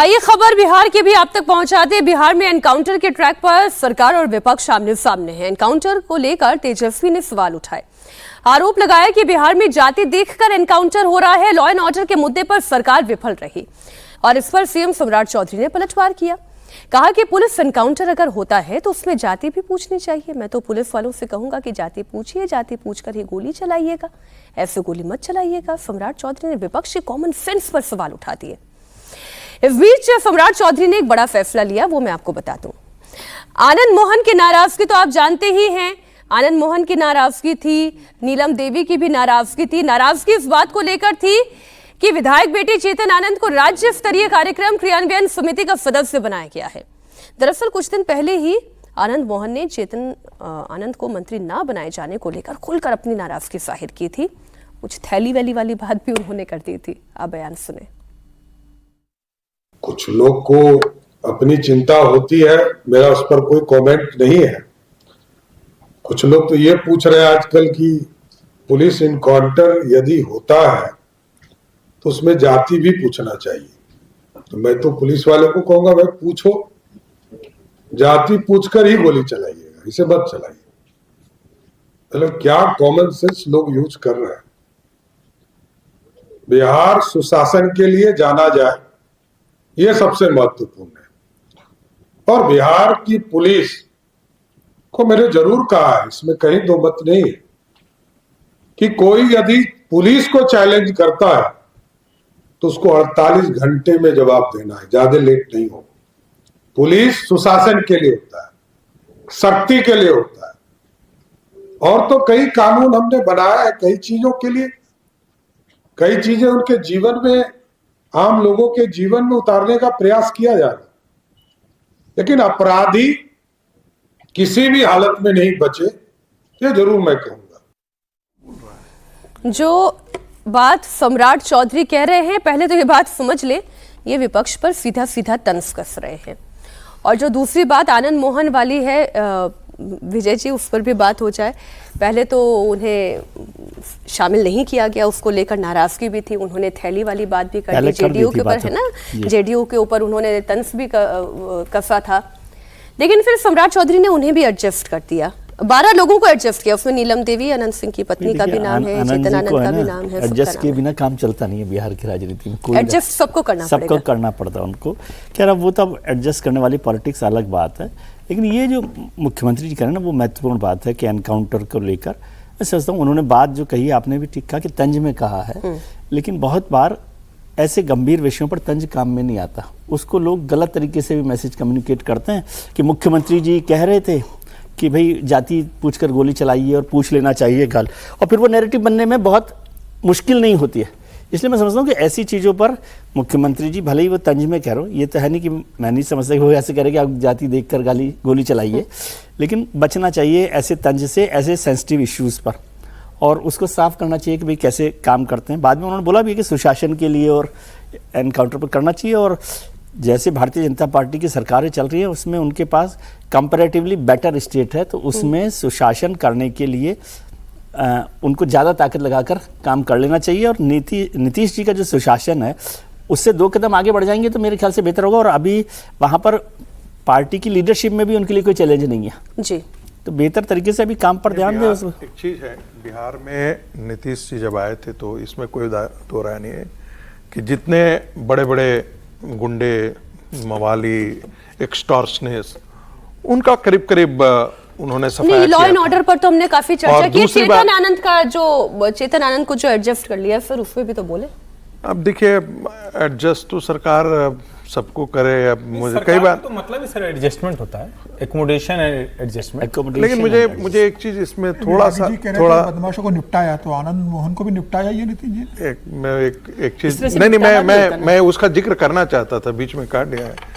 आइए खबर बिहार की भी आप तक पहुंचाते। बिहार में एनकाउंटर के ट्रैक पर सरकार और विपक्ष आमने सामने है। एनकाउंटर को लेकर तेजस्वी ने सवाल उठाए, आरोप लगाया कि बिहार में जाति देखकर एनकाउंटर हो रहा है। लॉ एंड ऑर्डर के मुद्दे पर सरकार विफल रही और इस पर सीएम सम्राट चौधरी ने पलटवार किया। कहा कि पुलिस एनकाउंटर अगर होता है तो उसमें जाति भी पूछनी चाहिए। मैं तो पुलिस वालों से कहूंगा कि जाति पूछिए, जाति पूछकर ही गोली चलाइएगा, ऐसे गोली मत चलाइएगा। सम्राट चौधरी ने विपक्ष के कॉमन सेंस पर सवाल उठा दिए। इस बीच सम्राट चौधरी ने एक बड़ा फैसला लिया, वो मैं आपको बता दूं। आनंद मोहन की नाराजगी तो आप जानते ही हैं। आनंद मोहन की नाराजगी थी, नीलम देवी की भी नाराजगी थी। नाराजगी इस बात को लेकर थी कि विधायक बेटी चेतन आनंद को राज्य स्तरीय कार्यक्रम क्रियान्वयन समिति का सदस्य बनाया गया है। दरअसल कुछ दिन पहले ही आनंद मोहन ने चेतन आनंद को मंत्री ना बनाए जाने को लेकर खुलकर अपनी नाराजगी जाहिर की थी। कुछ थैली वैली वाली बात भी उन्होंने कर दी थी। आप बयान सुने। कुछ लोग को अपनी चिंता होती है, मेरा उस पर कोई कमेंट नहीं है। कुछ लोग तो ये पूछ रहे हैं आजकल कि पुलिस इनकाउंटर यदि होता है तो उसमें जाति भी पूछना चाहिए। तो मैं तो पुलिस वाले को कहूंगा, भाई पूछो, जाति पूछकर ही गोली चलाइएगा, इसे मत चलाइए। मतलब क्या कॉमन सेंस लोग यूज कर रहे हैं। बिहार सुशासन के लिए जाना जाए, ये सबसे महत्वपूर्ण है। और बिहार की पुलिस को मैंने जरूर कहा है, इसमें कहीं दो मत नहीं है, कि कोई यदि पुलिस को चैलेंज करता है तो उसको 48 घंटे में जवाब देना है, ज्यादा लेट नहीं हो। पुलिस सुशासन के लिए होता है, सख्ती के लिए होता है। और तो कई कानून हमने बनाया है कई चीजों के लिए, कई चीजें उनके जीवन में, आम लोगों के जीवन में उतारने का प्रयास किया जा रहा है। लेकिन अपराधी किसी भी हालत में नहीं बचे, ये जरूर मैं कहूंगा। जो बात सम्राट चौधरी कह रहे हैं, पहले तो ये बात समझ ले, ये विपक्ष पर सीधा सीधा तंज कस रहे हैं। और जो दूसरी बात आनंद मोहन वाली है, विजय जी, उस पर भी बात हो जाए। पहले तो उन्हें शामिल नहीं किया गया, उसको लेकर नाराजगी भी थी। उन्होंने थैली वाली बात भी कर दी, जेडीयू के ऊपर है ना, जेडीयू के ऊपर उन्होंने तंज भी कसा था। लेकिन फिर सम्राट चौधरी ने उन्हें भी एडजस्ट कर दिया, 12 लोगों को एडजस्ट किया। उसमें नीलम देवी, अनंत सिंह की पत्नी का भी नाम है, चेतन आनंद का भी नाम है। एडजस्ट के बिना काम चलता नहीं है बिहार की राजनीति में। कोई एडजस्ट सबको करना पड़ता है उनको। क्या वो तब एडजस्ट करने वाली पॉलिटिक्स अलग बात है। लेकिन ये जो मुख्यमंत्री जी कह रहे हैं ना, वो महत्वपूर्ण बात है कि एनकाउंटर को लेकर मैं समझता हूँ उन्होंने बात जो कही, आपने भी ठीक कहा कि तंज में कहा है। लेकिन बहुत बार ऐसे गंभीर विषयों पर तंज काम में नहीं आता, उसको लोग गलत तरीके से भी मैसेज कम्युनिकेट करते हैं कि मुख्यमंत्री जी कह रहे थे कि भाई जाति पूछकर गोली चलाइए और पूछ लेना चाहिए गल, और फिर वो नैरेटिव बनने में बहुत मुश्किल नहीं होती है। इसलिए मैं समझता हूँ कि ऐसी चीज़ों पर मुख्यमंत्री जी भले ही वो तंज में कह रहे हो, ये तो है नहीं कि मैं नहीं समझता कि वो ऐसे कह रहे कि आप जाति देखकर गोली चलाइए, लेकिन बचना चाहिए ऐसे तंज से, ऐसे सेंसिटिव इश्यूज़ पर, और उसको साफ करना चाहिए कि भाई कैसे काम करते हैं। बाद में उन्होंने बोला भी कि सुशासन के लिए और एनकाउंटर पर करना चाहिए। और जैसे भारतीय जनता पार्टी की सरकारें चल रही है उसमें उनके पास कंपैरेटिवली बेटर स्टेट है, तो उसमें सुशासन करने के लिए उनको ज़्यादा ताकत लगाकर काम कर लेना चाहिए। और नीतीश जी का जो सुशासन है उससे 2 कदम आगे बढ़ जाएंगे तो मेरे ख्याल से बेहतर होगा। और अभी वहाँ पर पार्टी की लीडरशिप में भी उनके लिए कोई चैलेंज नहीं है जी, तो बेहतर तरीके से अभी काम पर ध्यान दें। एक चीज़ है, बिहार में नीतीश जी जब आए थे तो इसमें कोई दो राय नहीं है कि जितने बड़े बड़े गुंडे, मवाली, एक्सटॉर्शनिस्ट, उनका करीब करीब उन्होंने सफाया। लॉ एंड ऑर्डर पर तो हमने काफी चर्चा की। चेतन आनंद को जो एडजस्ट कर लिया फिर उसमें भी तो बोले। अब देखिए, एडजस्ट तो सरकार सबको करे। अब मुझे कई बार तो मतलब ही सर एडजस्टमेंट होता है, एकोमोडेशन एडजस्टमेंट। लेकिन मुझे एक चीज इसमें थोड़ा बदमाशों को निपटाया, तो आनंद मोहन को भी निपटाया ये नीतीश जी। एक चीज नहीं, मैं उसका जिक्र करना चाहता था, बीच में काट दिया है।